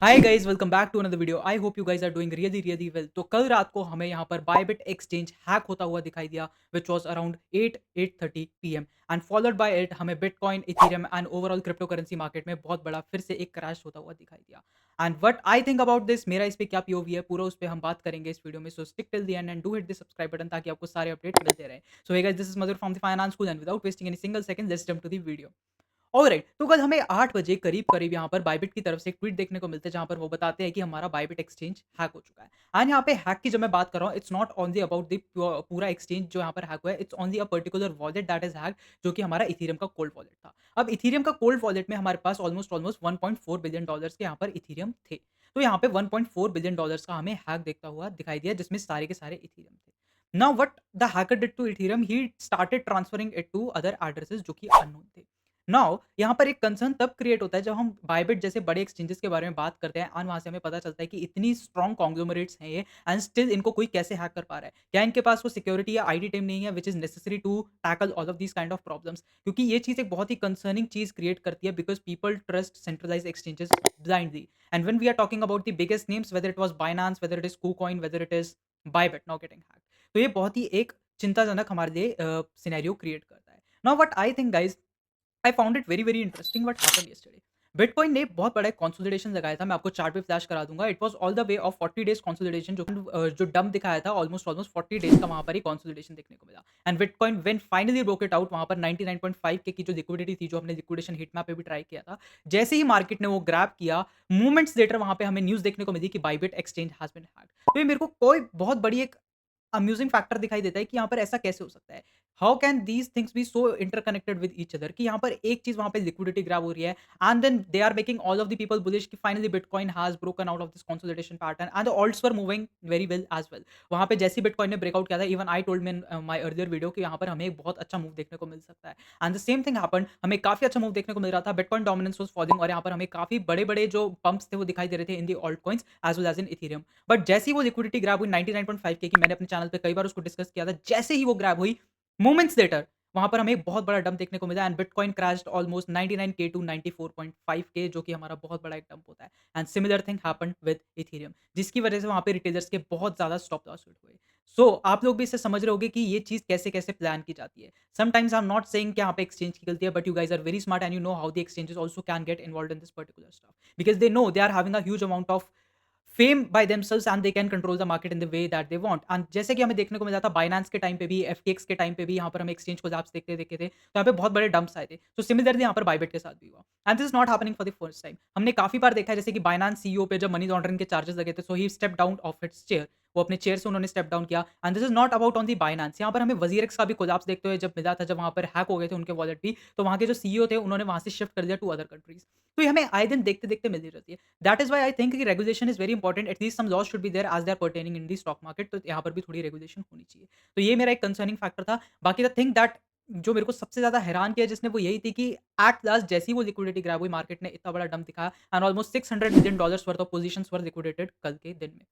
Hi guys welcome back to another video. I hope you guys are doing really well. तो कल रात को हमें यहाँ पर बायबिट एक्सचेंज हैक होता हुआ दिखाई दिया which was around 8:30 PM and followed by it हमें Bitcoin Ethereum and overall crypto currency market में बहुत बड़ा फिर से एक क्रैश होता हुआ दिखाई दिया। And what I think about this, मेरा इस पे क्या पीओवी है पूरा उस पे हम बात करेंगे इस वीडियो में। So stick till the end do hit the subscribe button ताकि आपको सारे अपडेट मिलते रहे। So hey guys, this is Madhur from the finance school and without wasting any single second let's jump to the video. Alright, तो कल हमें 8 बजे करीब-करीब यहाँ पर बायबिट की तरफ से एक ट्वीट देखने को मिलता है, जहाँ पर वो बताते हैं कि हमारा बायबिट एक्सचेंज हैक हो चुका है। एंड यहाँ पे हैक की जब मैं बात कर रहा हूँ, it's not only about the पूरा एक्सचेंज जो यहाँ पर हैक हुआ है, it's only a particular wallet that is hacked, जो कि हमारा इथेरियम का कोल्ड वॉलेट था। अब इथेरियम का कोल्ड वॉलेट में हमारे पास ऑलमोस्ट $1.4 बिलियन के यहाँ पर इथेरियम थे। तो यहाँ पे $1.4 बिलियन का हमें हैक देखता हुआ दिखाई दिया, जिसमें सारे के सारे इथेरियम थे। Now what the hacker did to Ethereum, he started transferring it to other addresses जो कि अननोन थे। नाउ यहाँ पर एक कंसर्न तब क्रिएट होता है जब हम बायबिट जैसे बड़े एक्सचेंजेस के बारे में बात करते हैं, एंड वहाँ से हमें पता चलता है कि इतनी स्ट्रॉन्ग कॉन्ग्लोमरेट्स हैं ये, एंड स्टिल इनको कोई कैसे हैक कर पा रहा है। क्या इनके पास वो सिक्योरिटी या आईटी टीम नहीं है which is necessary to tackle all of these kind of problems? क्योंकि ये चीज़ एक बहुत ही कंसर्निंग चीज़ क्रिएट करती है, because people trust centralize exchanges blindly. And when we are talking about the biggest names, whether it was Binance, whether it is KuCoin, whether it is Bybit now getting hacked, तो ये बहुत ही एक चिंताजनक हमारे लिए scenario create करता है। Now what I think guys, I found it very interesting what happened yesterday. Bitcoin ने बहुत बड़ा एक कंसोलिडेशन लगाया था। मैं आपको चार्ट पे फ्लैश करा दूंगा। It was all the way of 40 days consolidation, जो डंप दिखाया था ऑलमोस्ट 40 डेज का वहां पर ही कंसोलिडेशन देखने को मिला। And bitcoin when finally broke it out, वहां पर 99.5 के की जो लिक्विडिटी थी, जो हमने लिक्विडेशन हिट मैप पे भी ट्राई किया था, जैसे ही मार्केट ने वो ग्रैब किया, मोमेंट्स लेटर वहां पे हमें न्यूज देखने को मिली कि Bybit exchange has been hacked. तो ये मेरे को कोई बहुत बड़ी एक अम्यूजिंग फैक्टर दिखाई देता है कि यहाँ पर ऐसा कैसे हो सकता है? How can these things be so interconnected with each other, कि यहाँ पर एक चीज़ वहाँ पे लिक्विडिटी ग्रैब हो रही है, and then they are making all of the people bullish कि finally Bitcoin has broken out of this consolidation pattern and the alts were moving very well as well. वहाँ पे जैसे ही बिटकॉइन ने breakout किया था, even I told me in my earlier video कि यहाँ पर हमें एक बहुत अच्छा मूव देखने को मिल सकता है। And the same thing happened, हमें काफ़ी अच्छा मूव देखने को मिल रहा था। बिटकॉइन डोमिनेंस वाज़ फॉलिंग और यहाँ पर हमें काफ़ी बड़े-बड़े जो पंप्स थे वो दिखाई दे रहे थे in the alt coins as well as in Ethereum. But जैसे ही वो लिक्विडिटी ग्रैब हुई 99.5 के की, मैंने अपने चैनल पे कई बार उसको डिस्कस किया था, जैसे ही वो ग्रैब हुई, मोमेंट्स लेटर वहाँ पर हमें एक बहुत बड़ा डंप देखने को मिला, and bitcoin crashed almost 99K to 94.5K, जो कि हमारा बहुत बड़ा एक डंप होता है। And similar thing happened with Ethereum, जिसकी वजह से वहाँ पे रिटेलर्स के बहुत ज़्यादा स्टॉप लॉस हिट हुए। सो आप लोग भी इससे समझ रहे होंगे कि ये चीज़ कैसे-कैसे प्लान की जाती है। Sometimes I am not saying कि यहाँ पे एक्सचेंज की गलती है, but you guys are very smart and you know how the exchanges also can get involved in this particular stuff, because they know they are having a huge amount of fame by themselves and they can control the market in the way that they want. And जैसे कि हमें देखने को मिला था Binance के time पे भी, एफटीएक्स के टाइम पे भी, यहाँ पर हम एक्सचेंज कोलैप्स देखते देखे थे, तो यहाँ पे बहुत बड़े डंप्स आए थे। तो सिमिलरली यहाँ पर बायबिट के साथ भी हुआ, and this is not happening for the first time. हमने काफी बार देखा है, जैसे कि बाइनेंस सीईओ पे जब मनी लॉन्ड्रिंग के चार्जेस लगे थे, so he step down off his chair, वो अपने चेयर से उन्होंने स्टेप डाउन किया। And this is not about on the Binance, यहाँ पर हमें वजीरेक्स का भी कोलैप्स देखते हुए जब मिला था, जब वहाँ पर हैक हो गए थे उनके वॉलेट भी, तो वहाँ के जो सीईओ थे उन्होंने वहाँ से शिफ्ट कर दिया टू अदर कंट्रीज। तो ये हमें आए दिन देखते देखते मिलती रहती है। That is why I think कि regulation is very important, at least some laws should be there as they are pertaining in the stock market, तो यहाँ पर भी थोड़ी रेगुलेशन होनी चाहिए। तो ये मेरा एक कंसर्निंग फैक्टर था। बाकी द थिंग दैट जो मेरे को सबसे ज़्यादा हैरान किया जिसने, वो यही थी कि एट लास्ट जैसे ही वो लिक्विडिटी ग्रैब हुई, मार्केट ने इतना बड़ा डंप दिखाया, and almost $600 million worth of positions were liquidated कल के दिन में।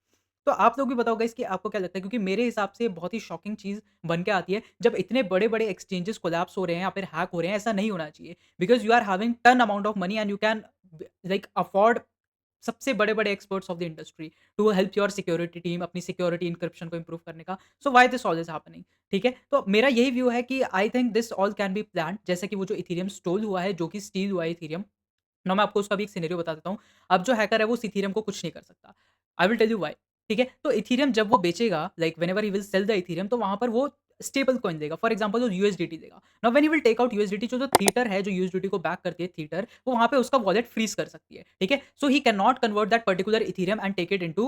तो आप लोग भी बताओ गाइस कि आपको क्या लगता है? क्योंकि मेरे हिसाब से बहुत ही शॉकिंग चीज़ बन के आती है, जब इतने बड़े-बड़े एक्सचेंजेस कोलैप्स हो रहे हैं या फिर हैक हो रहे हैं, ऐसा नहीं होना चाहिए। Because you are having ton amount of money and you can like afford सबसे बड़े-बड़े experts of the industry to help your security team अपनी सिक्योरिटी एन्क्रिप्शन को इंप्रूव करने का। So why this all is happening? ठीक है? तो मेरा यही व्यू है कि I think this all can be planned, जैसे कि वो जो इथेरियम स्टोल हुआ है, जो कि स्टील हुआ है इथेरियम। नाउ मैं आपको उसका भी एक सिनेरियो बता देता हूँ। अब जो हैकर है वो उस इथेरियम को कुछ नहीं कर सकता। I will tell you why. ठीक है? तो इथेरियम जब वो बेचेगा, like whenever he will sell the Ethereum, तो वहाँ पर वो स्टेबल कॉइन देगा। फॉर एग्जांपल वो यूएसडीटी देगा। Now when he will take out USDT, जो थीटर है, जो यूएसडीटी को बैक करती है थीटर, वो वहाँ पे उसका वॉलेट फ्रीज़ कर सकती है। ठीक है? So he can not convert that particular Ethereum and take it into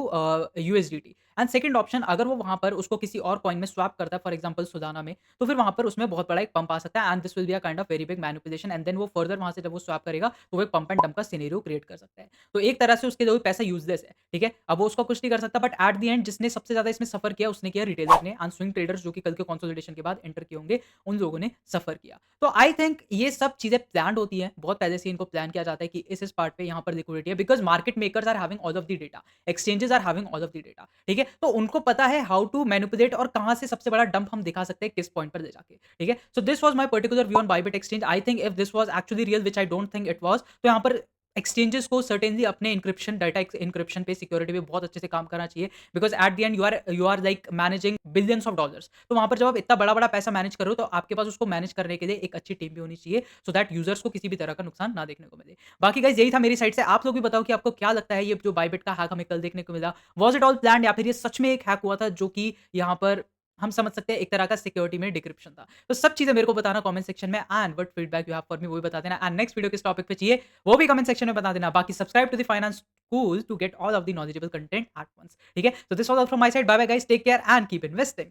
USDT. And second option, अगर वो वहाँ पर उसको किसी और कॉइन में स्वैप करता है, फॉर एग्जांपल सोलाना में, तो फिर वहाँ पर उसमें बहुत बड़ा एक पंप आ सकता है, and this will be a kind of very big manipulation, and then वो फर्दर वहाँ से जब वो स्वैप करेगा, तो वो एक पंप एंड डंप का सिनेरियो क्रिएट कर सकता है। तो एक तरह से उसके लिए वो पैसा यूज़लेस है, ठीक है? अब वो उसका कुछ नहीं कर सकता, बट एट द एंड जिसने सबसे ज़्यादा इसमें सफ़र किया, उसने किया रिटेलर ने, एंड स्विंग ट्रेडर्स जो कि कल के कंसोलिडेशन के बाद एंटर किए होंगे, उन लोगों ने सफ़र किया। तो आई थिंक ये सब चीज़ें प्लान्ड होती हैं, बहुत पहले से इनको प्लान किया जाता है कि इस पार्ट पे यहाँ पर लिक्विडिटी है, because market makers are having all of the data, exchanges are having all of the data, ठीक है? तो उनको पता है हाउ टू मैनिपुलेट और कहाँ से सबसे बड़ा डंप हम दिखा सकते हैं, किस पॉइंट पर ले जाके, ठीक है? So this was my particular view on Bybit exchange. I think if this was actually real, which I don't think it was, तो यहाँ पर एक्सचेंजेस को सर्टेनली अपने इंक्रिप्शन डाटा इंक्रिप्शन पे सिक्योरिटी पे बहुत अच्छे से काम करना चाहिए because at the end you are like managing billions of dollars. तो वहां पर जब आप इतना बड़ा बड़ा पैसा मैनेज करो तो आपके पास उसको मैनेज करने के लिए एक अच्छी टीम भी होनी चाहिए सो दैट यूजर्स को किसी भी तरह का नुकसान ना देखने को मिले। बाकी गाइज यही था मेरी साइड से। आप लोग भी बताओ कि आपको क्या लगता है ये जो बाइबिट का हैक हमें कल देखने को मिला, वॉज इट ऑल प्लान या फिर ये सच में एक हैक हुआ था जो कि यहाँ पर हम समझ सकते हैं एक तरह का सिक्योरिटी में डिक्रिप्शन था। तो सब चीजें मेरे को बताना कमेंट सेक्शन में and what feedback you have for me वो भी बता देना एंड नेक्स्ट वीडियो किस टॉपिक पे चाहिए वो भी कमेंट सेक्शन में बता देना। बाकी subscribe to the finance School to get all of the knowledgeable content at once. ठीक है, तो this was all from my side. Bye bye guys, take care and keep investing.